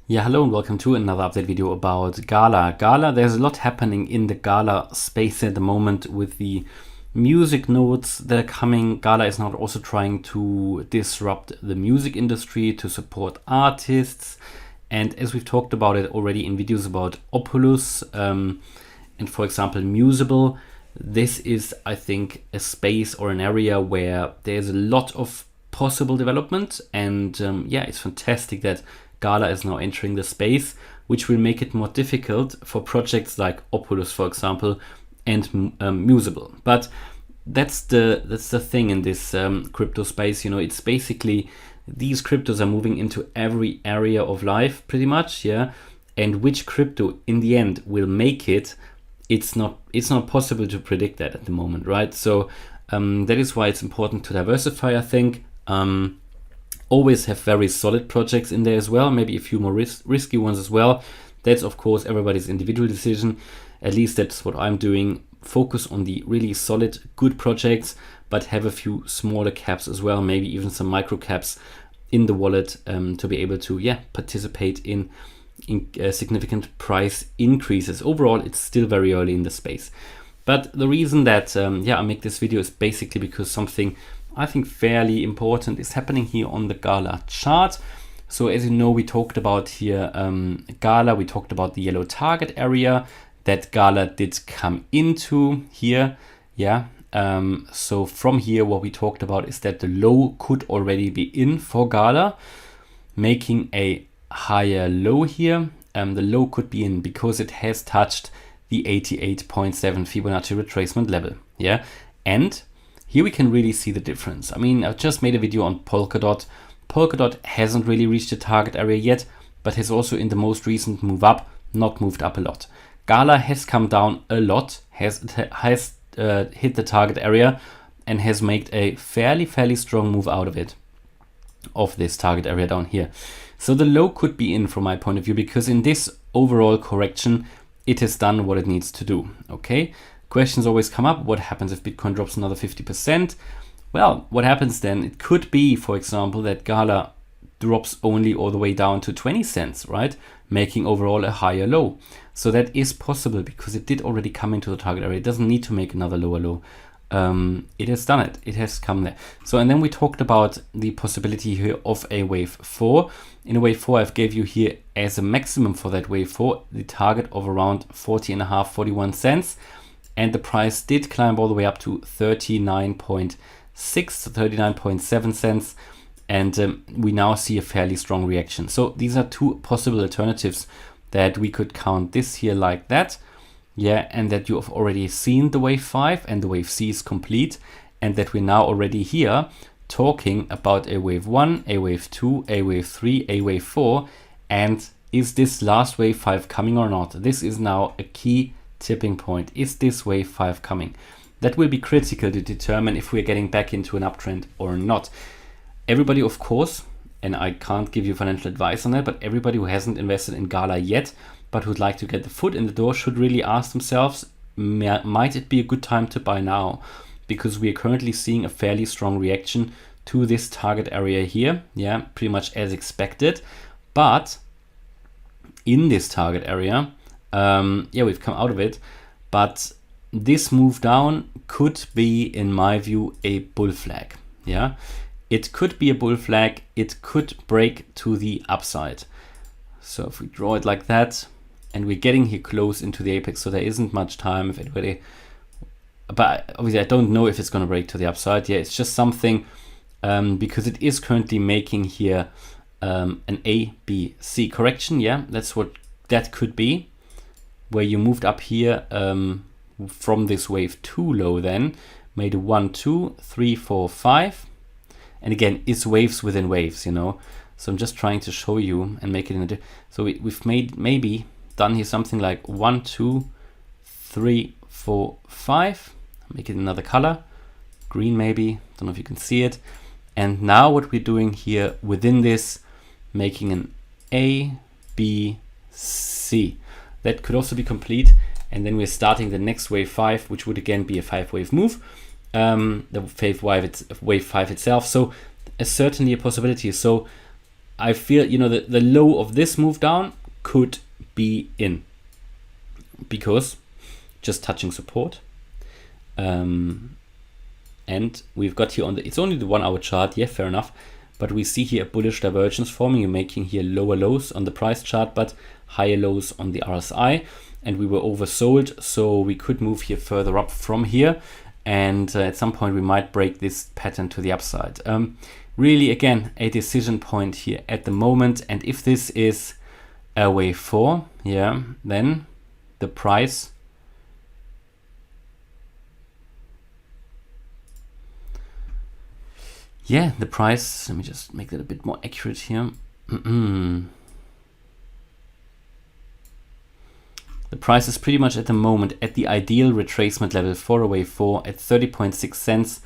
Yeah, hello and welcome to another update video about GALA. GALA, there's a lot happening in the GALA space at the moment with the music notes that are coming. GALA is now also trying to disrupt the music industry to support artists. And as we've talked about it already in videos about Opulus and for example, Musable, this is, I think, a space or an area where there's a lot of possible development. And yeah, it's fantastic that GALA is now entering the space, which will make it more difficult for projects like Opulus, for example, and Musable. But that's the thing in this crypto space. You know, it's basically these cryptos are moving into every area of life, pretty much, yeah. And which crypto in the end will make it? It's not possible to predict that at the moment, right? So that is why it's important to diversify, I think. Always have very solid projects in there as well, maybe a few more risky ones as well. That's of course everybody's individual decision. At least that's what I'm doing. Focus on the really solid, good projects, but have a few smaller caps as well, maybe even some micro caps in the wallet to be able to participate in significant price increases. Overall, it's still very early in the space. But the reason that I make this video is basically because something I think fairly important is happening here on the GALA chart. So as you know, we talked about here GALA, we talked about the yellow target area that GALA did come into here. So from here, what we talked about is that the low could already be in for GALA, making a higher low here. The low could be in because it has touched the 88.7 Fibonacci retracement level. And here we can really see the difference. I mean, I've just made a video on Polkadot. Polkadot hasn't really reached the target area yet, but has also in the most recent move up, not moved up a lot. GALA has come down a lot, has hit the target area and has made a fairly strong move out of it, of this target area down here. So the low could be in from my point of view, because in this overall correction, it has done what it needs to do, okay? Questions always come up. What happens if Bitcoin drops another 50%? Well, what happens then? It could be, for example, that GALA drops only all the way down to 20 cents, right? Making overall a higher low. So that is possible because it did already come into the target area. It doesn't need to make another lower low. It has done it. It has come there. So, and then we talked about the possibility here of a wave 4. In a wave 4, I've gave you here as a maximum for that wave 4, the target of around 40.5, 41 cents. And the price did climb all the way up to 39.6, 39.7 cents. And we now see a fairly strong reaction. So these are two possible alternatives that we could count this here like that. And that you have already seen the wave 5 and the wave C is complete. And that we're now already here talking about a wave 1, a wave 2, a wave 3, a wave 4. And is this last wave 5 coming or not? This is now a key tipping point. Is this wave 5 coming? That will be critical to determine if we're getting back into an uptrend or not. Everybody, of course, and I can't give you financial advice on that, but everybody who hasn't invested in GALA yet, but who'd like to get the foot in the door, should really ask themselves, might it be a good time to buy now? Because we are currently seeing a fairly strong reaction to this target area here. Pretty much as expected. But in this target area, we've come out of it, but this move down could be, in my view, a bull flag. It could be a bull flag. It could break to the upside. So if we draw it like that, and we're getting here close into the apex, so there isn't much time if anybody, but obviously I don't know if it's going to break to the upside. It's just something because it is currently making here an A, B, C correction. That's what that could be, where you moved up here from this wave 2 low, then made a 1, 2, 3, 4, 5. And again, it's waves within waves, you know. So I'm just trying to show you and make it in a so we've maybe done here something like 1, 2, 3, 4, 5. Make it another color, green maybe. Don't know if you can see it. And now what we're doing here within this, making an A, B, C. That could also be complete. And then we're starting the next wave 5, which would again be a 5-wave move. The wave 5 itself. So certainly a possibility. So I feel, you know, the low of this move down could be in, because just touching support. And we've got here on the, it's only the 1 hour chart, yeah, fair enough, but we see here a bullish divergence forming. You're making here lower lows on the price chart, but higher lows on the RSI, and we were oversold, so we could move here further up from here, and at some point we might break this pattern to the upside. Really, again, a decision point here at the moment, and if this is a wave 4, yeah, then the price the price, let me just make that a bit more accurate here. The price is pretty much at the moment at the ideal retracement level for a wave 4 at 30.6 cents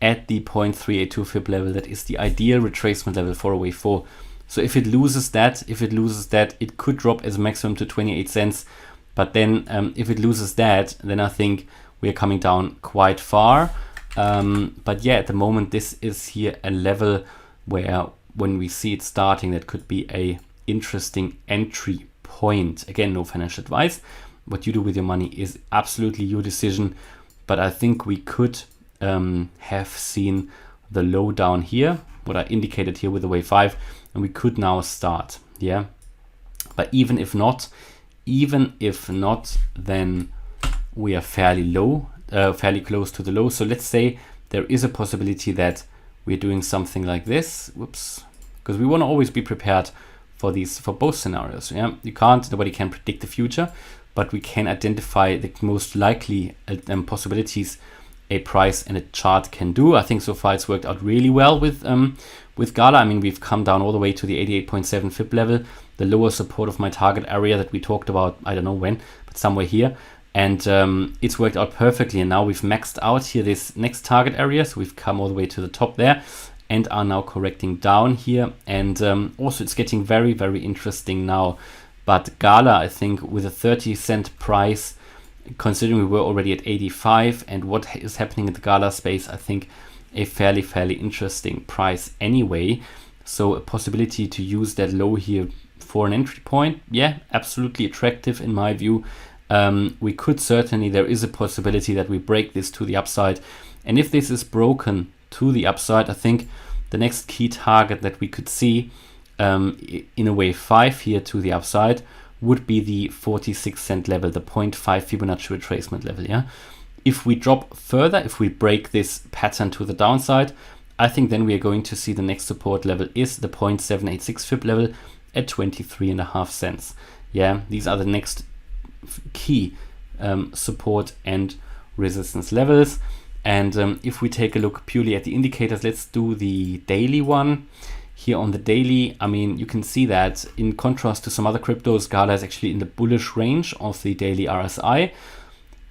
at the 0.382 fib level. That is the ideal retracement level for a wave 4. So if it loses that, it could drop as maximum to 28 cents. But then if it loses that, then I think we are coming down quite far. But yeah, at the moment, this is here a level where when we see it starting, that could be a interesting entry point. Again, no financial advice. What you do with your money is absolutely your decision. But I think we could have seen the low down here, what I indicated here with the wave 5, and we could now start. Yeah. But even if not, then we are fairly low. Fairly close to the low. So let's say there is a possibility that we're doing something like this. Whoops, because we want to always be prepared for these, for both scenarios. Yeah, nobody can predict the future, but we can identify the most likely possibilities a price and a chart can do. I think so far it's worked out really well with GALA. I mean, we've come down all the way to the 88.7 fib level, the lower support of my target area that we talked about, I don't know when, but somewhere here. And it's worked out perfectly. And now we've maxed out here this next target area. So we've come all the way to the top there and are now correcting down here. And also it's getting very, very interesting now. But GALA, I think with a 30-cent price, considering we were already at 85 and what is happening in the GALA space, I think a fairly interesting price anyway. So a possibility to use that low here for an entry point. Yeah, absolutely attractive in my view. We could certainly, there is a possibility that we break this to the upside. And if this is broken to the upside, I think the next key target that we could see in a wave 5 here to the upside would be the 46-cent level, the 0.5 Fibonacci retracement level. Yeah, if we drop further, if we break this pattern to the downside, I think then we are going to see the next support level is the 0.786 fib level at 23.5 cents. Yeah, these are the next key support and resistance levels. And if we take a look purely at the indicators, let's do the daily one. Here on the daily, I mean, you can see that in contrast to some other cryptos, GALA is actually in the bullish range of the daily RSI.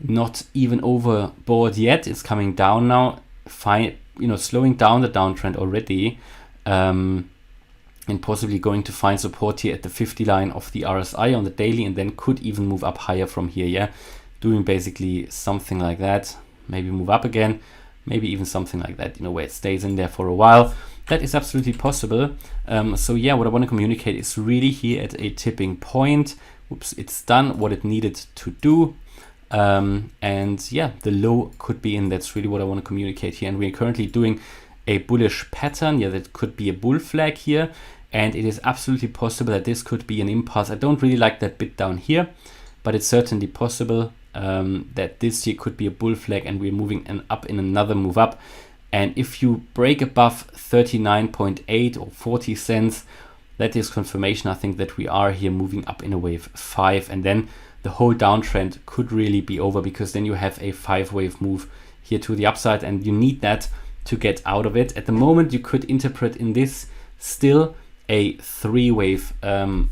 Not even overbought yet. It's coming down now, fine, you know, slowing down the downtrend already, and possibly going to find support here at the 50 line of the RSI on the daily, and then could even move up higher from here. Yeah, doing basically something like that. Maybe move up again, maybe even something like that, you know, where it stays in there for a while. That is absolutely possible. So yeah, what I want to communicate is really here at a tipping point. Oops, it's done what it needed to do. And yeah, the low could be in. That's really what I want to communicate here. And we're currently doing a bullish pattern. Yeah, that could be a bull flag here. And it is absolutely possible that this could be an impasse. I don't really like that bit down here, but it's certainly possible that this here could be a bull flag and we're moving up in another move up. And if you break above 39.8 or 40 cents, that is confirmation, I think, that we are here moving up in a wave 5. And then the whole downtrend could really be over, because then you have a 5-wave move here to the upside and you need that to get out of it. At the moment, you could interpret in this still a 3-wave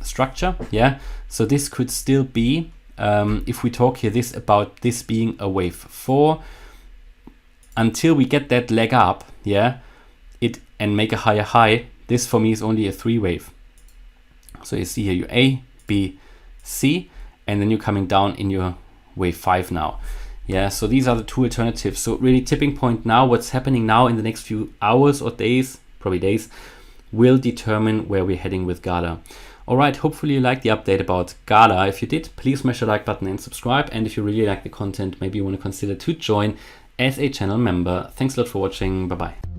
structure. Yeah, so this could still be, if we talk here about this being a wave 4, until we get that leg up, yeah, and make a higher high, this for me is only a 3-wave. So you see here your A, B, C, and then you're coming down in your wave 5 now. Yeah, so these are the two alternatives. So really tipping point now, what's happening now in the next few hours or days, probably days, will determine where we're heading with GALA. Alright, hopefully you liked the update about GALA. If you did, please smash the like button and subscribe. And if you really like the content, maybe you want to consider to join as a channel member. Thanks a lot for watching. Bye bye.